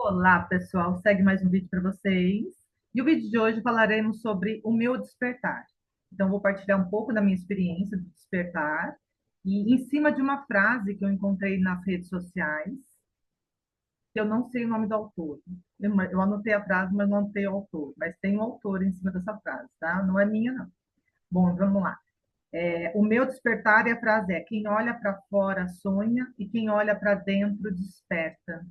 Olá, pessoal. Segue mais um vídeo para vocês. E o vídeo de hoje falaremos sobre o meu despertar. Então, vou partilhar um pouco da minha experiência do despertar e em cima de uma frase que eu encontrei nas redes sociais, que eu não sei o nome do autor. Eu anotei a frase, mas não anotei o autor. Mas tem um autor em cima dessa frase, tá? Não é minha, não. Bom, vamos lá. O meu despertar e a frase é: quem olha para fora sonha e quem olha para dentro desperta.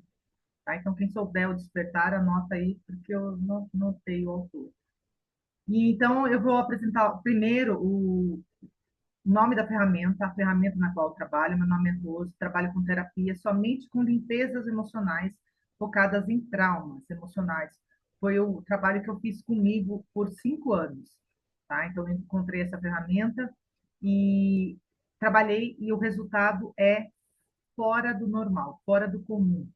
Tá? Então, quem souber o despertar, anota aí, porque eu não notei o autor. E, então, eu vou apresentar primeiro o nome da ferramenta, a ferramenta na qual eu trabalho. Meu nome é Rose, trabalho com terapia somente com limpezas emocionais focadas em traumas emocionais. Foi o trabalho que eu fiz comigo por 5 anos. Tá? Então, eu encontrei essa ferramenta e trabalhei, e o resultado é fora do normal, fora do comum.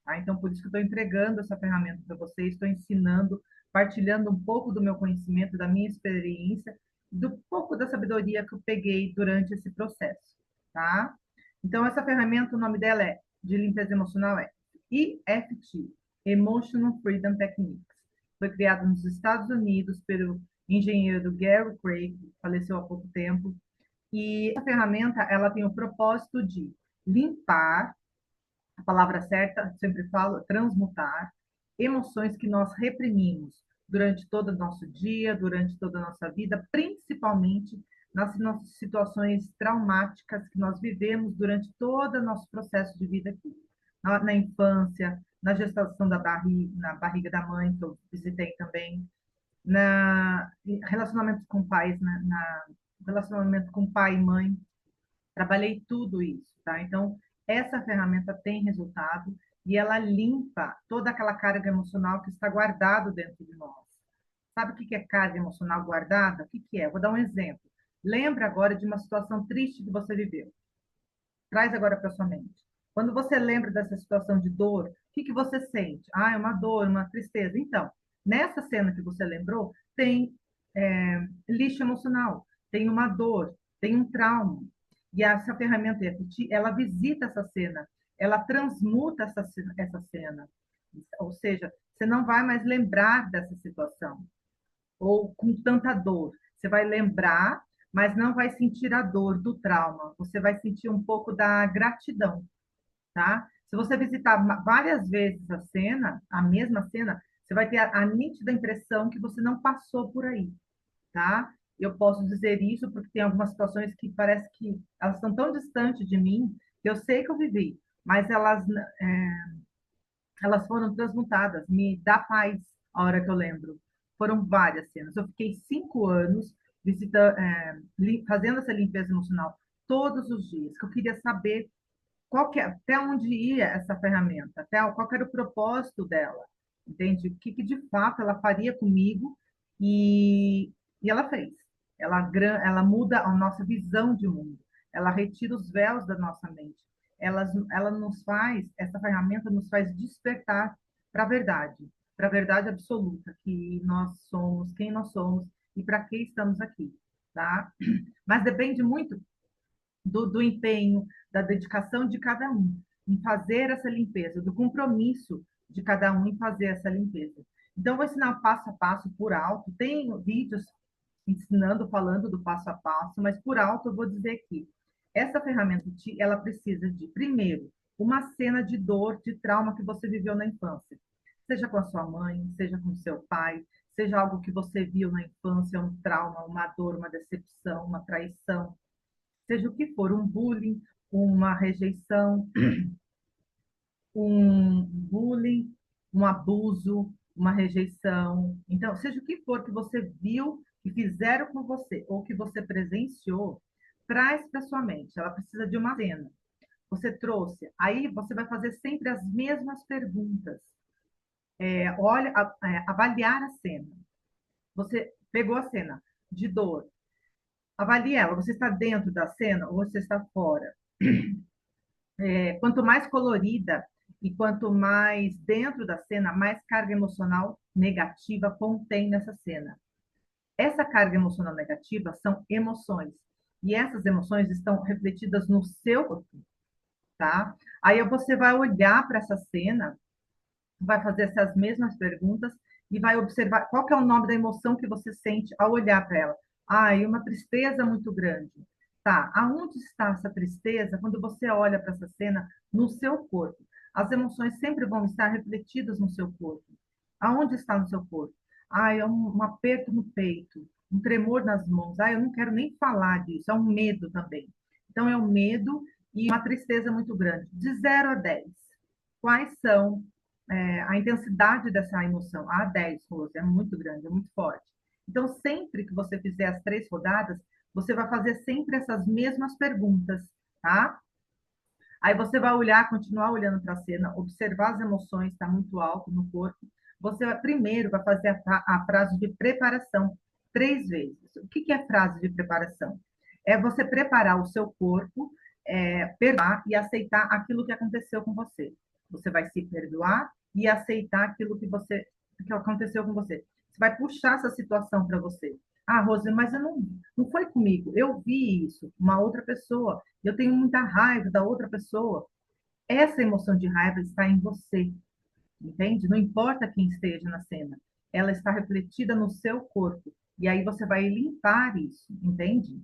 Tá? Então, por isso que eu estou entregando essa ferramenta para vocês, estou ensinando, partilhando um pouco do meu conhecimento, da minha experiência, do pouco da sabedoria que eu peguei durante esse processo. Tá? Então, essa ferramenta, o nome dela é, de limpeza emocional, é EFT, Emotional Freedom Techniques. Foi criada nos Estados Unidos pelo engenheiro Gary Craig, que faleceu há pouco tempo. E essa ferramenta, ela tem o propósito de limpar, a palavra certa, sempre falo, transmutar emoções que nós reprimimos durante todo o nosso dia, durante toda a nossa vida, principalmente nas nossas situações traumáticas que nós vivemos durante todo o nosso processo de vida aqui. Na infância, na gestação na barriga da mãe, que eu visitei também, em relacionamentos com pais, relacionamento com pai e mãe, trabalhei tudo isso, tá? Então, essa ferramenta tem resultado e ela limpa toda aquela carga emocional que está guardado dentro de nós. Sabe o que é carga emocional guardada? O que é? Vou dar um exemplo. Lembra agora de uma situação triste que você viveu. Traz agora para sua mente. Quando você lembra dessa situação de dor, o que você sente? Ah, é uma dor, uma tristeza. Então, nessa cena que você lembrou, tem lixo emocional, tem uma dor, tem um trauma. E essa ferramenta EFT, ela visita essa cena, ela transmuta essa cena. Ou seja, você não vai mais lembrar dessa situação ou com tanta dor. Você vai lembrar, mas não vai sentir a dor do trauma. Você vai sentir um pouco da gratidão, tá? Se você visitar várias vezes a mesma cena, você vai ter a nítida impressão que você não passou por aí, tá? Eu posso dizer isso porque tem algumas situações que parece que elas estão tão distantes de mim, que eu sei que eu vivi, mas elas foram transmutadas, me dá paz a hora que eu lembro. Foram várias cenas. Eu fiquei 5 anos fazendo essa limpeza emocional todos os dias, que eu queria saber até onde ia essa ferramenta, qual era o propósito dela, entende? O que de fato ela faria comigo e, e ela fez. Ela muda a nossa visão de mundo, ela retira os véus da nossa mente. Ela nos faz, essa ferramenta nos faz despertar para a verdade absoluta, que nós somos, quem nós somos e para que estamos aqui, tá? Mas depende muito do empenho, da dedicação de cada um em fazer essa limpeza, do compromisso de cada um em fazer essa limpeza. Então, eu vou ensinar passo a passo por alto. Tem vídeos ensinando, falando do passo a passo, mas por alto eu vou dizer que essa ferramenta, ela precisa de, primeiro, uma cena de dor, de trauma que você viveu na infância. Seja com a sua mãe, seja com o seu pai, seja algo que você viu na infância, um trauma, uma dor, uma decepção, uma traição, seja o que for, um bullying, uma rejeição, um bullying, um abuso, uma rejeição. Então, seja o que for que você viu, que fizeram com você, ou que você presenciou, traz para sua mente. Ela precisa de uma cena. Você trouxe. Aí você vai fazer sempre as mesmas perguntas. Avaliar a cena. Você pegou a cena de dor. Avalie ela. Você está dentro da cena ou você está fora? Quanto mais colorida e quanto mais dentro da cena, mais carga emocional negativa contém nessa cena. Essa carga emocional negativa são emoções. E essas emoções estão refletidas no seu corpo, tá? Aí você vai olhar para essa cena vai fazer essas mesmas perguntas e vai observar qual que é o nome da emoção que você sente ao olhar para ela. Ah, e uma tristeza muito grande. Tá, aonde está essa tristeza quando você olha para essa cena no seu corpo? As emoções sempre vão estar refletidas no seu corpo. Aonde está no seu corpo? Ah, é um aperto no peito, um tremor nas mãos. Ah, eu não quero nem falar disso. É um medo também. Então, é um medo e uma tristeza muito grande. De 0 a 10, quais são a intensidade dessa emoção? A 10, Rose, é muito grande, é muito forte. Então, sempre que você fizer as 3 rodadas, você vai fazer sempre essas mesmas perguntas, tá? Aí você vai olhar, continuar olhando para a cena, observar as emoções, está muito alto no corpo. Você primeiro vai fazer a frase de preparação 3 vezes. O que é frase de preparação? É você preparar o seu corpo, perdoar e aceitar aquilo que aconteceu com você. Você vai se perdoar e aceitar aquilo que aconteceu com você. Você vai puxar essa situação para você. Ah, Rose, mas eu não foi comigo. Eu vi isso, uma outra pessoa. Eu tenho muita raiva da outra pessoa. Essa emoção de raiva está em você, entende? Não importa quem esteja na cena, ela está refletida no seu corpo. E aí você vai limpar isso, entende?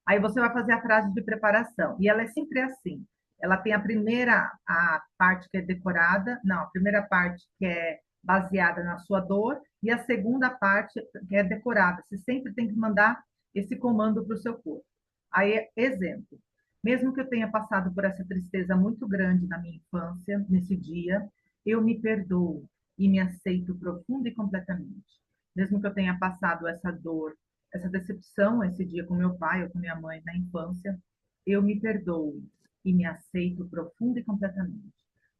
Aí você vai fazer a frase de preparação. E ela é sempre assim. Ela tem a parte que é decorada, não, a primeira parte que é baseada na sua dor, e a segunda parte que é decorada. Você sempre tem que mandar esse comando para o seu corpo. Aí, exemplo. Mesmo que eu tenha passado por essa tristeza muito grande na minha infância, nesse dia, eu me perdoo e me aceito profunda e completamente. Mesmo que eu tenha passado essa dor, essa decepção esse dia com meu pai ou com minha mãe na infância, eu me perdoo e me aceito profunda e completamente.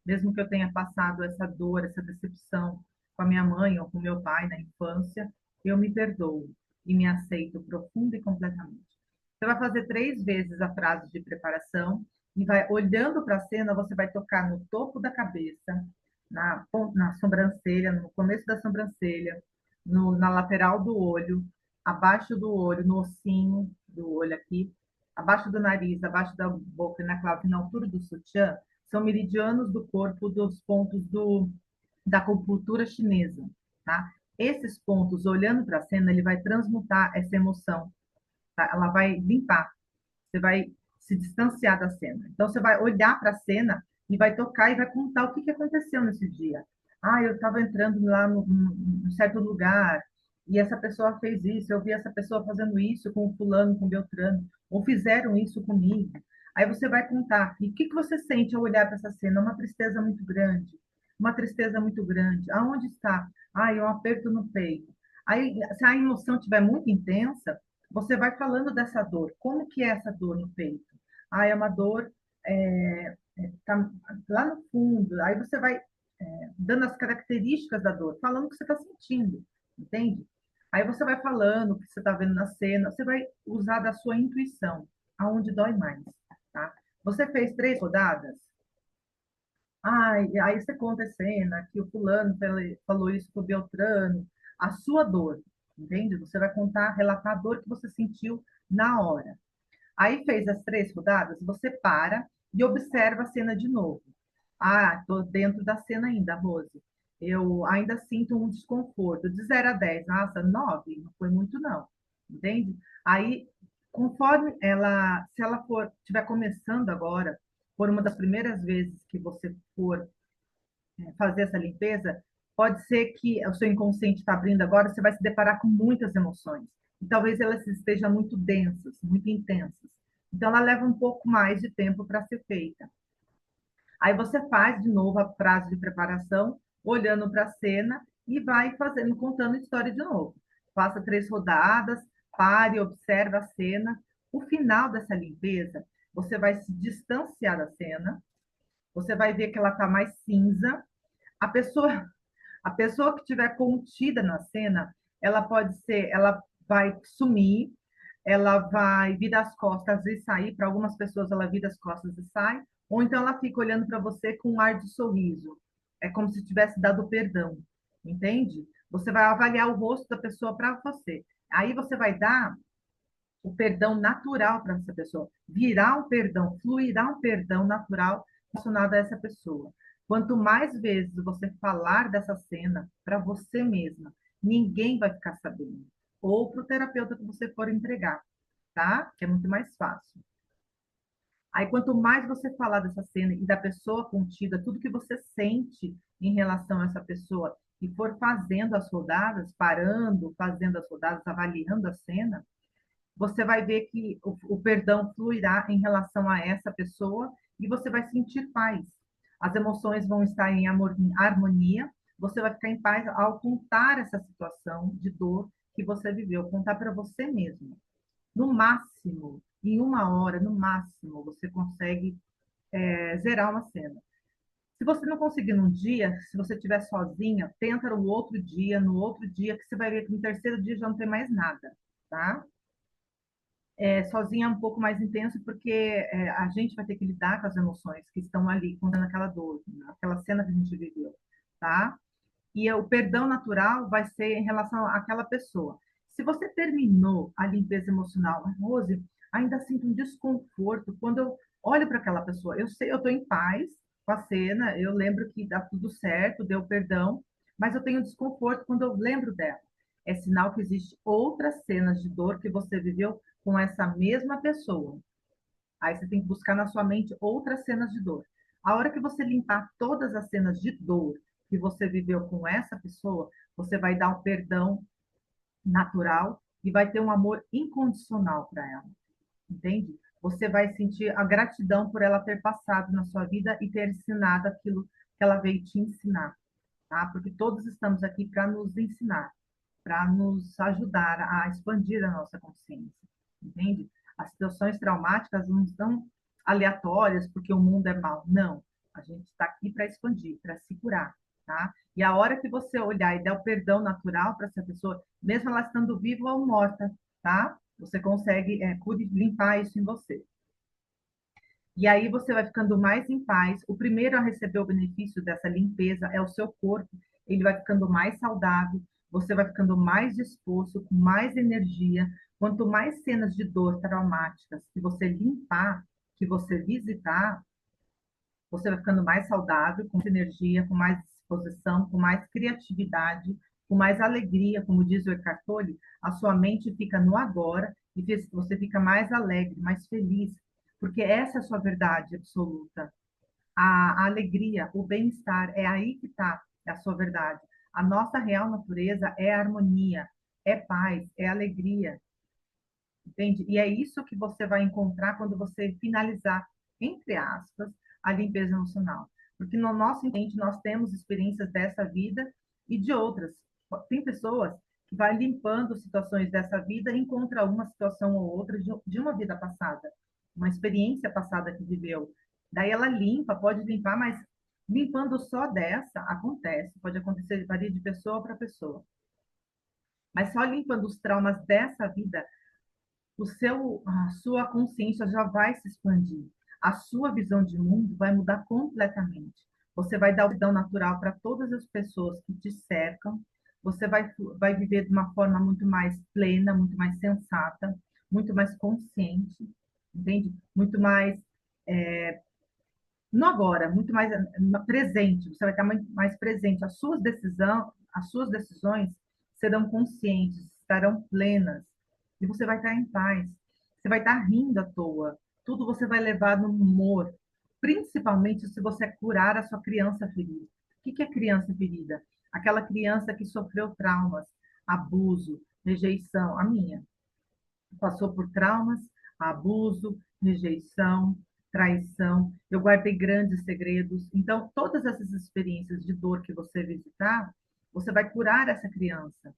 Mesmo que eu tenha passado essa dor, essa decepção com a minha mãe ou com meu pai na infância, eu me perdoo e me aceito profunda e completamente. Você vai fazer 3 vezes a frase de preparação e vai olhando para a cena, você vai tocar no topo da cabeça, na sobrancelha, no começo da sobrancelha, na lateral do olho, abaixo do olho, no ossinho do olho aqui, abaixo do nariz, abaixo da boca e na clave, na altura do sutiã, são meridianos do corpo dos pontos da acupuntura chinesa, tá? Esses pontos, olhando para a cena, ele vai transmutar essa emoção, tá? Ela vai limpar, você vai se distanciar da cena. Então, você vai olhar para a cena e vai tocar e vai contar o que aconteceu nesse dia. Ah, eu estava entrando lá num certo lugar e essa pessoa fez isso, eu vi essa pessoa fazendo isso com o fulano, com o Beltrano, ou fizeram isso comigo. Aí você vai contar. E o que você sente ao olhar para essa cena? Uma tristeza muito grande. Uma tristeza muito grande. Aonde está? Ah, um aperto no peito. Aí, se a emoção estiver muito intensa, você vai falando dessa dor. Como que é essa dor no peito? Ah, é uma dor tá lá no fundo. Aí você vai dando as características da dor, falando o que você está sentindo, entende? Aí você vai falando o que você está vendo na cena, você vai usar da sua intuição, aonde dói mais, tá? Você fez 3 rodadas? Aí você conta a cena que o fulano falou isso pro Beltrano, a sua dor, entende? Você vai contar, relatar a dor que você sentiu na hora. Aí fez as 3 rodadas, você para e observa a cena de novo. Ah, estou dentro da cena ainda, Rose. Eu ainda sinto um desconforto. De 0 a 10, nossa, 9, não foi muito não, entende? Aí, conforme ela, se ela for, estiver começando agora, por uma das primeiras vezes que você for fazer essa limpeza, pode ser que o seu inconsciente está abrindo agora, você vai se deparar com muitas emoções. E talvez elas estejam muito densas, muito intensas. Então, ela leva um pouco mais de tempo para ser feita. Aí você faz de novo a frase de preparação, olhando para a cena e vai fazendo, contando a história de novo. Faça 3 rodadas, pare, observe a cena. O final dessa limpeza, você vai se distanciar da cena, você vai ver que ela está mais cinza. A pessoa, a pessoa que estiver contida na cena, ela pode ser, ela vai sumir, ela vai virar as costas e sair. Para algumas pessoas, ela vira as costas e sai, ou então ela fica olhando para você com um ar de sorriso. É como se tivesse dado perdão, entende? Você vai avaliar o rosto da pessoa para você. Aí você vai dar o perdão natural para essa pessoa, virar um perdão, fluirá um perdão natural relacionado a essa pessoa. Quanto mais vezes você falar dessa cena para você mesma, ninguém vai ficar sabendo. Ou para o terapeuta que você for entregar, tá? Que é muito mais fácil. Aí, quanto mais você falar dessa cena e da pessoa contida, tudo que você sente em relação a essa pessoa, e for fazendo as rodadas, parando, fazendo as rodadas, avaliando a cena, você vai ver que o perdão fluirá em relação a essa pessoa e você vai sentir paz. As emoções vão estar em harmonia, você vai ficar em paz ao contar essa situação de dor que você viveu, contar para você mesmo. No máximo, em uma hora, no máximo, você consegue zerar uma cena. Se você não conseguir num dia, se você estiver sozinha, tenta no outro dia, que você vai ver que no terceiro dia já não tem mais nada, tá? Sozinha é um pouco mais intenso, porque a gente vai ter que lidar com as emoções que estão ali, contando aquela dor, aquela cena que a gente viveu, tá? E o perdão natural vai ser em relação àquela pessoa. Se você terminou a limpeza emocional, Rose, ainda sinto um desconforto quando eu olho para aquela pessoa. Eu sei, eu estou em paz com a cena, eu lembro que dá tudo certo, deu perdão, mas eu tenho desconforto quando eu lembro dela. É sinal que existe outras cenas de dor que você viveu com essa mesma pessoa. Aí você tem que buscar na sua mente outras cenas de dor. A hora que você limpar todas as cenas de dor que você viveu com essa pessoa, você vai dar um perdão natural e vai ter um amor incondicional para ela, entende? Você vai sentir a gratidão por ela ter passado na sua vida e ter ensinado aquilo que ela veio te ensinar, tá? Porque todos estamos aqui para nos ensinar, para nos ajudar a expandir a nossa consciência, entende? As situações traumáticas não são aleatórias porque o mundo é mau, não. A gente está aqui para expandir, para se curar, tá? E a hora que você olhar e der o perdão natural para essa pessoa, mesmo ela estando viva ou morta, tá? Você consegue limpar isso em você. E aí você vai ficando mais em paz. O primeiro a receber o benefício dessa limpeza é o seu corpo. Ele vai ficando mais saudável, você vai ficando mais disposto, com mais energia. Quanto mais cenas de dor traumáticas que você limpar, que você visitar, você vai ficando mais saudável, com mais energia, com mais disposição, com mais criatividade, com mais alegria, como diz o Eckhart Tolle, a sua mente fica no agora e você fica mais alegre, mais feliz, porque essa é a sua verdade absoluta. A alegria, o bem-estar, é aí que está a sua verdade. A nossa real natureza é harmonia, é paz, é alegria, entende? E é isso que você vai encontrar quando você finalizar, entre aspas, a limpeza emocional. Porque no nosso entende, nós temos experiências dessa vida e de outras. Tem pessoas que vai limpando situações dessa vida e encontra uma situação ou outra de uma vida passada, uma experiência passada que viveu. Daí ela limpa, pode limpar, mas limpando só dessa, acontece, pode acontecer, varia de pessoa para pessoa. Mas só limpando os traumas dessa vida, a sua consciência já vai se expandir. A sua visão de mundo vai mudar completamente. Você vai dar o perdão natural para todas as pessoas que te cercam. Você vai viver de uma forma muito mais plena, muito mais sensata, muito mais consciente, entende? Muito mais no agora, muito mais presente. Você vai estar muito mais presente. As suas decisões serão conscientes, estarão plenas e você vai estar em paz. Você vai estar rindo à toa. Tudo você vai levar no humor, principalmente se você curar a sua criança ferida. O que é criança ferida? Aquela criança que sofreu traumas, abuso, rejeição. A minha passou por traumas, abuso, rejeição, traição. Eu guardei grandes segredos. Então, todas essas experiências de dor que você visitar, você vai curar essa criança,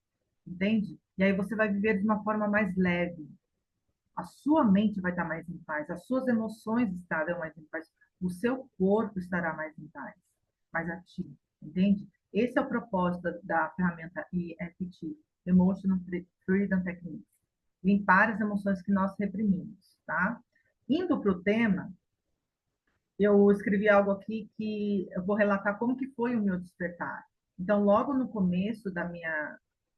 entende? E aí você vai viver de uma forma mais leve. A sua mente vai estar mais em paz, as suas emoções estarão mais em paz, o seu corpo estará mais em paz, mais ativo, entende? Esse é o propósito da ferramenta EFT, Emotional Freedom Technique. Limpar as emoções que nós reprimimos, tá? Indo para o tema, eu escrevi algo aqui que eu vou relatar como que foi o meu despertar. Então, logo no começo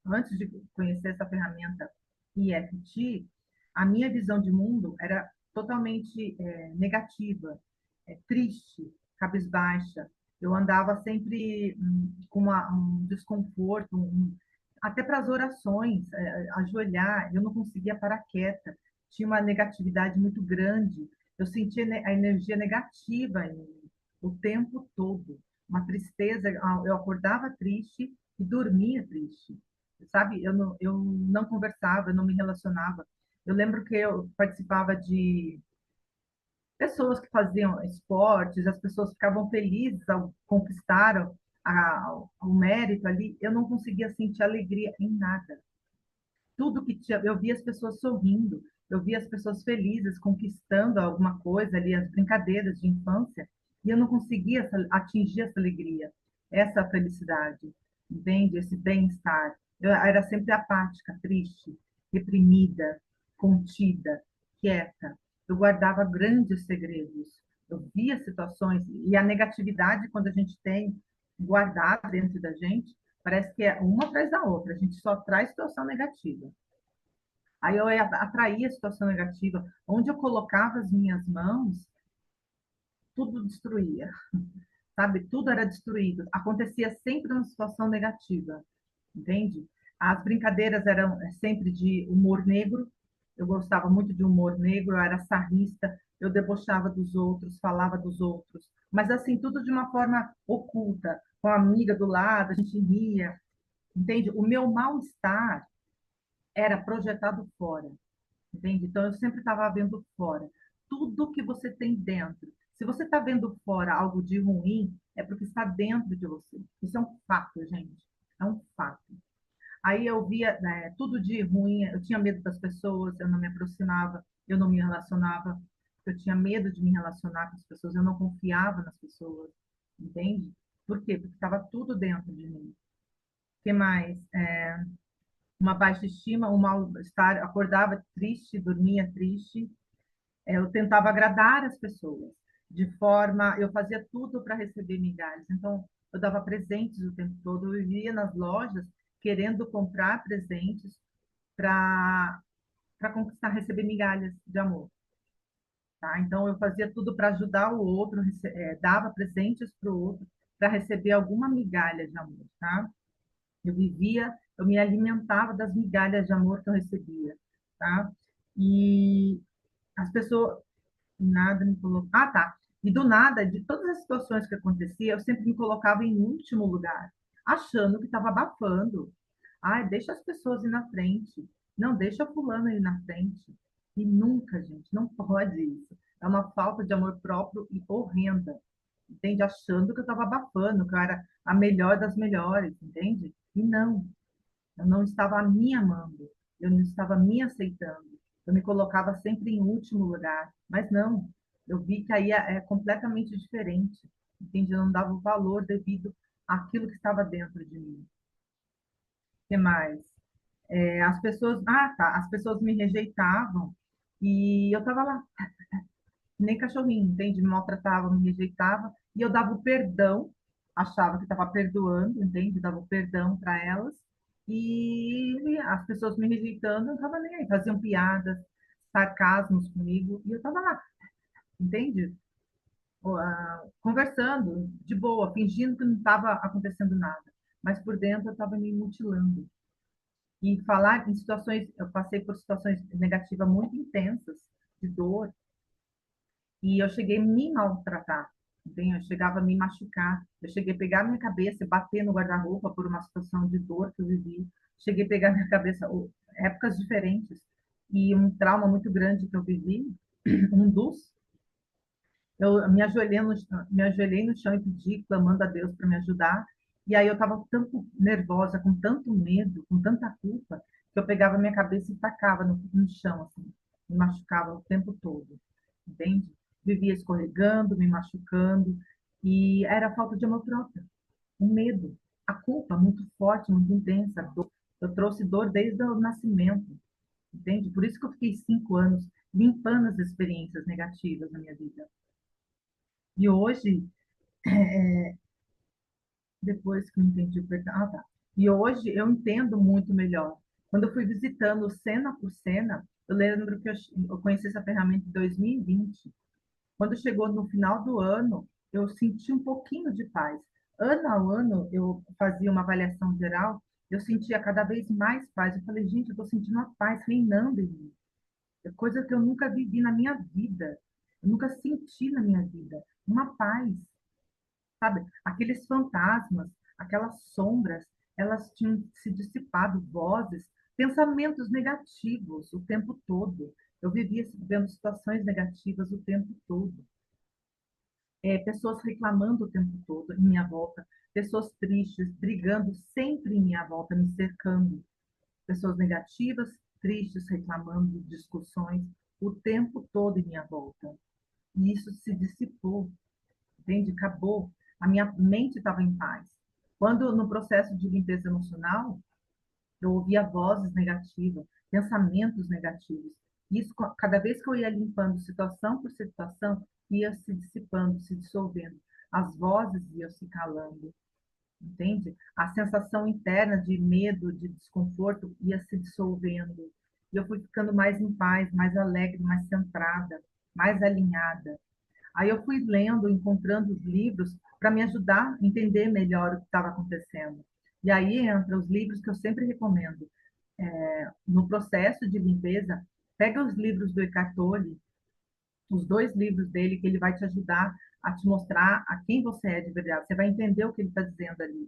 antes de conhecer essa ferramenta EFT, a minha visão de mundo era totalmente negativa, triste, cabisbaixa. Eu andava sempre com um desconforto, até para as orações, ajoelhar, eu não conseguia parar quieta. Tinha uma negatividade muito grande. Eu sentia a energia negativa em mim o tempo todo. Uma tristeza. Eu acordava triste e dormia triste. Sabe? Eu não conversava, eu não me relacionava. Eu lembro que eu participava de pessoas que faziam esportes, as pessoas ficavam felizes ao conquistaram o mérito ali, eu não conseguia sentir alegria em nada. Tudo que tinha, eu via as pessoas sorrindo, eu via as pessoas felizes, conquistando alguma coisa ali, as brincadeiras de infância, e eu não conseguia atingir essa alegria, essa felicidade, entende? Esse bem-estar. Eu era sempre apática, triste, reprimida, contida, quieta. Eu guardava grandes segredos. Eu via situações, e a negatividade, quando a gente tem guardada dentro da gente, parece que é uma atrás da outra, a gente só traz situação negativa. Aí eu atraía a situação negativa. Onde eu colocava as minhas mãos, tudo destruía, sabe? Tudo era destruído. Acontecia sempre uma situação negativa, entende? As brincadeiras eram sempre de humor negro. Eu gostava muito de humor negro, eu era sarrista, eu debochava dos outros, falava dos outros, mas assim, tudo de uma forma oculta, com a amiga do lado, a gente ria, entende? O meu mal-estar era projetado fora, entende? Então, eu sempre estava vendo fora. Tudo que você tem dentro. Se você está vendo fora algo de ruim, é porque está dentro de você. Isso é um fato, gente. É um fato. Aí eu via, né, tudo de ruim, eu tinha medo das pessoas, eu não me aproximava, eu não me relacionava, eu tinha medo de me relacionar com as pessoas, eu não confiava nas pessoas, entende? Por quê? Porque estava tudo dentro de mim. O que mais? Uma baixa estima, um mal-estar, acordava triste, dormia triste. Eu tentava agradar as pessoas, de forma, eu fazia tudo para receber migalhas. Então, eu dava presentes o tempo todo, eu ia nas lojas querendo comprar presentes para conquistar, receber migalhas de amor, tá? Então, eu fazia tudo para ajudar o outro, dava presentes para o outro para receber alguma migalha de amor, tá? Eu vivia, eu me alimentava das migalhas de amor que eu recebia, tá? E as pessoas, nada me colocou. Ah, tá. E do nada, de todas as situações que acontecia, eu sempre me colocava em último lugar, achando que estava abafando. Ai, deixa as pessoas ir na frente. Não, deixa fulano ir na frente. E nunca, gente, não pode isso. É uma falta de amor próprio e horrenda. Entende? Achando que eu estava abafando, que eu era a melhor das melhores, entende? E não, eu não estava me amando, eu não estava me aceitando. Eu me colocava sempre em último lugar, mas não, eu vi que aí é completamente diferente, entende? Eu não dava o valor devido àquilo que estava dentro de mim. O que mais? As pessoas, tá, as pessoas me rejeitavam e eu estava lá, nem cachorrinho, entende? Me maltratava, me rejeitava e eu dava o perdão, achava que estava perdoando, entende? Dava o perdão para elas e as pessoas me rejeitando, eu não estava nem aí, faziam piadas, sarcasmos comigo e eu estava lá, entende? Conversando de boa, fingindo que não estava acontecendo nada, mas por dentro eu estava me mutilando. E falar em situações, eu passei por situações negativas muito intensas, de dor, e eu cheguei a me maltratar, entende? Eu chegava a me machucar. Eu cheguei a pegar minha cabeça e bater no guarda-roupa por uma situação de dor que eu vivi. Cheguei a pegar minha cabeça, épocas diferentes. E um trauma muito grande que eu vivi, um dos, eu me ajoelhei no chão e pedi, clamando a Deus para me ajudar. E aí eu estava tanto nervosa, com tanto medo, com tanta culpa, que eu pegava minha cabeça e tacava no chão, assim, me machucava o tempo todo, entende? Vivia escorregando, me machucando, e era a falta de amor próprio, o medo, a culpa muito forte, muito intensa, a dor. Eu trouxe dor desde o nascimento, entende? Por isso que eu fiquei 5 anos limpando as experiências negativas na minha vida. E hoje, depois que eu entendi o perdão. Ah, tá. E hoje eu entendo muito melhor. Quando eu fui visitando cena por cena, eu lembro que eu conheci essa ferramenta em 2020. Quando chegou no final do ano, eu senti um pouquinho de paz. Ano a ano, eu fazia uma avaliação geral, eu sentia cada vez mais paz. Eu falei, gente, eu estou sentindo uma paz reinando em mim. É coisa que eu nunca vivi na minha vida. Eu nunca senti na minha vida. Uma paz, sabe? Aqueles fantasmas, aquelas sombras, elas tinham se dissipado, vozes, pensamentos negativos o tempo todo. Eu vivia vendo situações negativas o tempo todo. Pessoas reclamando o tempo todo em minha volta, pessoas tristes, brigando sempre em minha volta, me cercando, pessoas negativas, tristes, reclamando, discussões o tempo todo em minha volta. E isso se dissipou, entende? Acabou. A minha mente estava em paz. Quando no processo de limpeza emocional, eu ouvia vozes negativas, pensamentos negativos. Isso, cada vez que eu ia limpando situação por situação, ia se dissipando, se dissolvendo. As vozes iam se calando, entende? A sensação interna de medo, de desconforto ia se dissolvendo. E eu fui ficando mais em paz, mais alegre, mais centrada, mais alinhada. Aí eu fui lendo, encontrando os livros para me ajudar a entender melhor o que estava acontecendo. E aí entra os livros que eu sempre recomendo. No processo de limpeza, pega os livros do Eckhart Tolle, os dois livros dele, que ele vai te ajudar a te mostrar a quem você é de verdade. Você vai entender o que ele está dizendo ali.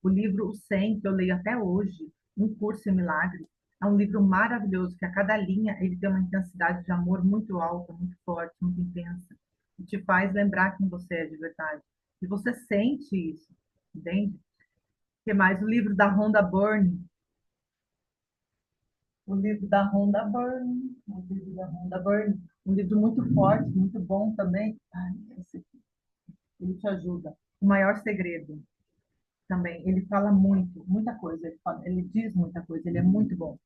O livro O 100, que eu leio até hoje, Um Curso em Milagres, é um livro maravilhoso, que a cada linha ele tem uma intensidade de amor muito alta, muito forte, muito intensa, e te faz lembrar quem você é de verdade. E você sente isso, entende? O que mais? O livro da Rhonda Byrne, o livro da Rhonda Byrne, o livro da Rhonda Byrne, um livro muito forte, muito bom também. Ai, esse aqui, ele te ajuda. O Maior Segredo também. Ele fala muito, muita coisa. Ele diz muita coisa. Ele é muito bom.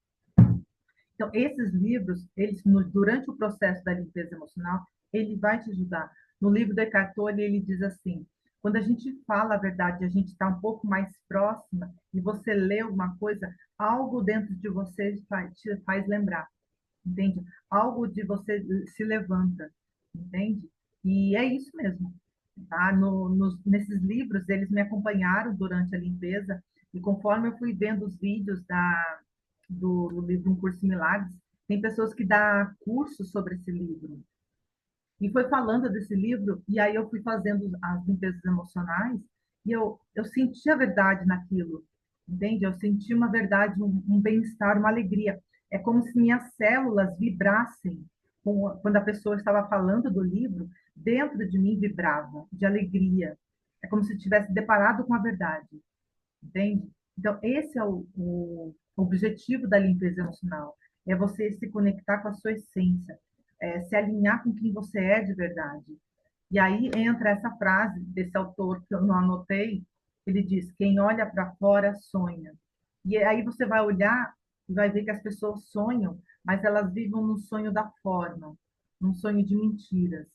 Então, esses livros, eles durante o processo da limpeza emocional, ele vai te ajudar. No livro do Eckhart Tolle, ele diz assim: quando a gente fala a verdade, a gente está um pouco mais próxima e você lê alguma coisa, algo dentro de você te faz lembrar, entende? Algo de você se levanta, entende? E é isso mesmo, tá? Nesses livros, eles me acompanharam durante a limpeza, e conforme eu fui vendo os vídeos do livro Um Curso em Milagres, tem pessoas que dão curso sobre esse livro. E foi falando desse livro, e aí eu fui fazendo as limpezas emocionais, e eu senti a verdade naquilo, entende? Eu senti uma verdade, um bem-estar, uma alegria. É como se minhas células vibrassem quando a pessoa estava falando do livro, dentro de mim vibrava de alegria. É como se tivesse deparado com a verdade, entende? Então, esse é o objetivo da limpeza emocional, é você se conectar com a sua essência, se alinhar com quem você é de verdade. E aí entra essa frase desse autor que eu não anotei, ele diz: quem olha para fora sonha. E aí você vai olhar e vai ver que as pessoas sonham, mas elas vivem num sonho da forma, num sonho de mentiras.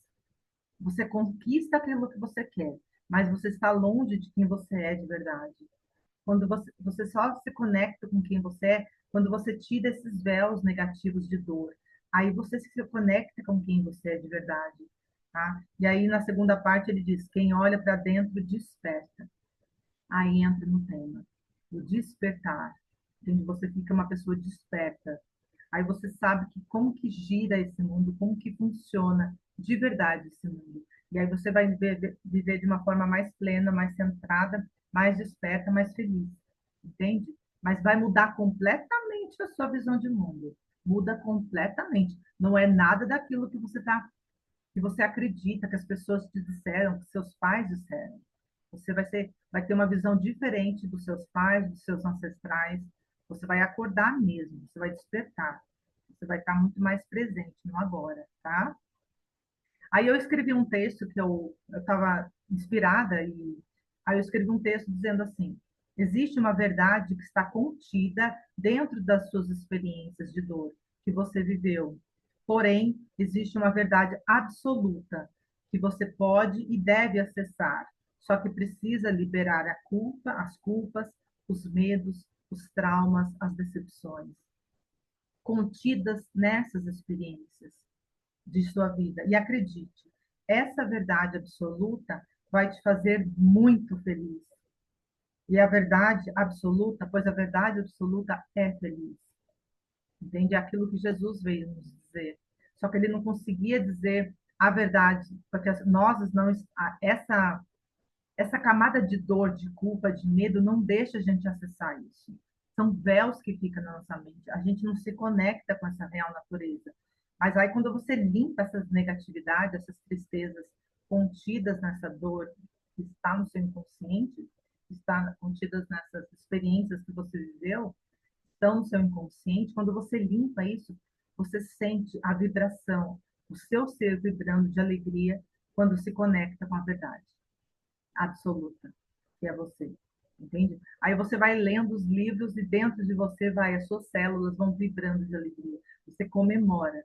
Você conquista aquilo que você quer, mas você está longe de quem você é de verdade. Quando você só se conecta com quem você é, quando você tira esses véus negativos de dor. Aí você se conecta com quem você é de verdade, tá? E aí na segunda parte ele diz: quem olha para dentro desperta. Aí entra no tema, o despertar. Onde você fica uma pessoa desperta. Aí você sabe que como que gira esse mundo, como que funciona de verdade esse mundo. E aí você vai viver de uma forma mais plena, mais centrada, mais desperta, mais feliz. Entende? Mas vai mudar completamente a sua visão de mundo. Muda completamente. Não é nada daquilo que você acredita, que as pessoas te disseram, que seus pais disseram. Você vai ter uma visão diferente dos seus pais, dos seus ancestrais. Você vai acordar mesmo, você vai despertar. Você vai estar muito mais presente no agora, tá? Aí eu escrevi um texto que eu estava inspirada e aí eu escrevi um texto dizendo assim: existe uma verdade que está contida dentro das suas experiências de dor que você viveu. Porém, existe uma verdade absoluta que você pode e deve acessar. Só que precisa liberar a culpa, as culpas, os medos, os traumas, as decepções contidas nessas experiências de sua vida. E acredite, essa verdade absoluta vai te fazer muito feliz. E a verdade absoluta, pois a verdade absoluta é feliz. Entende? É aquilo que Jesus veio nos dizer. Só que ele não conseguia dizer a verdade, porque nós não essa camada de dor, de culpa, de medo não deixa a gente acessar isso. São véus que ficam na nossa mente. A gente não se conecta com essa real natureza. Mas aí quando você limpa essas negatividades, essas tristezas contidas nessa dor que está no seu inconsciente, que está contidas nessas experiências que você viveu, estão no seu inconsciente, quando você limpa isso, você sente a vibração, o seu ser vibrando de alegria quando se conecta com a verdade absoluta, que é você. Entende? Aí você vai lendo os livros e dentro de você vai, as suas células vão vibrando de alegria. Você comemora,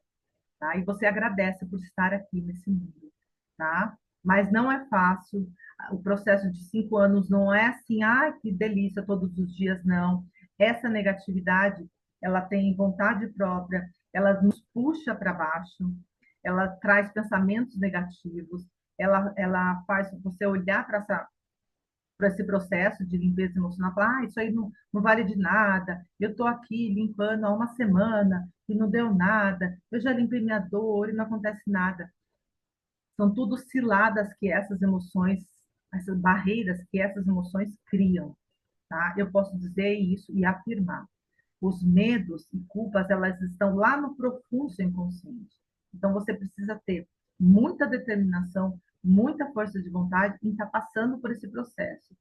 tá? E você agradece por estar aqui nesse mundo, tá? Mas não é fácil. O processo de 5 anos não é assim, ah, que delícia todos os dias, não. Essa negatividade, ela tem vontade própria, ela nos puxa para baixo, ela traz pensamentos negativos, ela faz você olhar para esse processo de limpeza emocional, falar, ah, isso aí não vale de nada, eu estou aqui limpando há uma semana e não deu nada, eu já limpei minha dor e não acontece nada. São tudo ciladas que essas emoções, essas barreiras que essas emoções criam, tá? Eu posso dizer isso e afirmar. Os medos e culpas, elas estão lá no profundo do seu inconsciente. Então, você precisa ter muita determinação, muita força de vontade em estar passando por esse processo.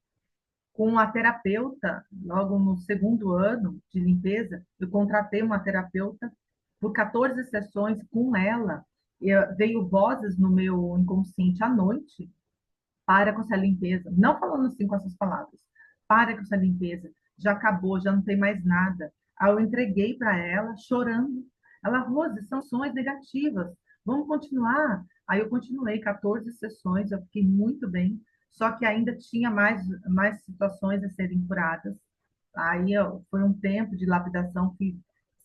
Com a terapeuta, logo no segundo ano de limpeza, eu contratei uma terapeuta por 14 sessões com ela. Veio vozes no meu inconsciente à noite, para com essa limpeza. Não falando assim com essas palavras. Para com essa limpeza. Já acabou, já não tem mais nada. Aí eu entreguei para ela, chorando. Ela, Rose, são ações negativas. Vamos continuar? Aí eu continuei 14 sessões, eu fiquei muito bem. Só que ainda tinha mais situações a serem curadas. Aí foi um tempo de lapidação, fiz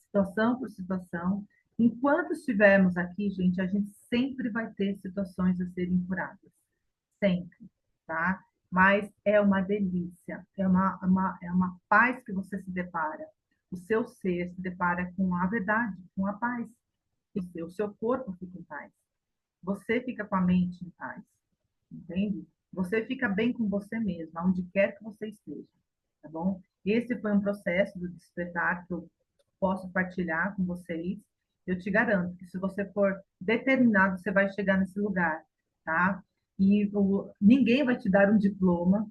situação por situação. Enquanto estivermos aqui, gente, a gente sempre vai ter situações a serem curadas sempre, tá? Mas é uma delícia, é uma paz que você se depara. O seu ser se depara com a verdade, com a paz. O seu corpo fica em paz. Você fica com a mente em paz, entende? Você fica bem com você mesmo, aonde quer que você esteja, tá bom? Esse foi um processo do despertar que eu posso partilhar com vocês. Eu te garanto que se você for determinado, você vai chegar nesse lugar, tá? E ninguém vai te dar um diploma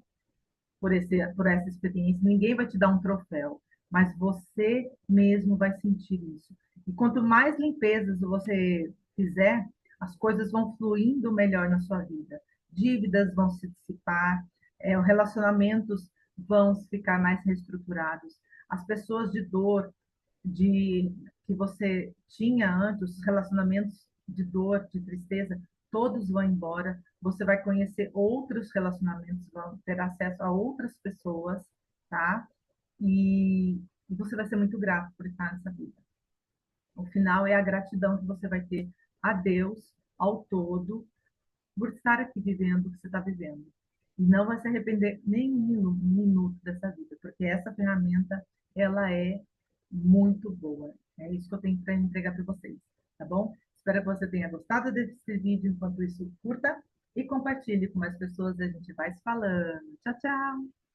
por essa experiência, ninguém vai te dar um troféu, mas você mesmo vai sentir isso. E quanto mais limpezas você fizer, as coisas vão fluindo melhor na sua vida. Dívidas vão se dissipar, os relacionamentos vão ficar mais reestruturados. As pessoas de dor, de que você tinha antes, os relacionamentos de dor, de tristeza, todos vão embora. Você vai conhecer outros relacionamentos, vão ter acesso a outras pessoas, tá? E você vai ser muito grato por estar nessa vida. O final é a gratidão que você vai ter a Deus, ao todo, por estar aqui vivendo o que você está vivendo. E não vai se arrepender nem um minuto dessa vida, porque essa ferramenta, ela é muito boa. É isso que eu tenho para entregar para vocês, tá bom? Espero que você tenha gostado desse vídeo. Enquanto isso, curta e compartilhe com mais pessoas. A gente vai se falando. Tchau, tchau!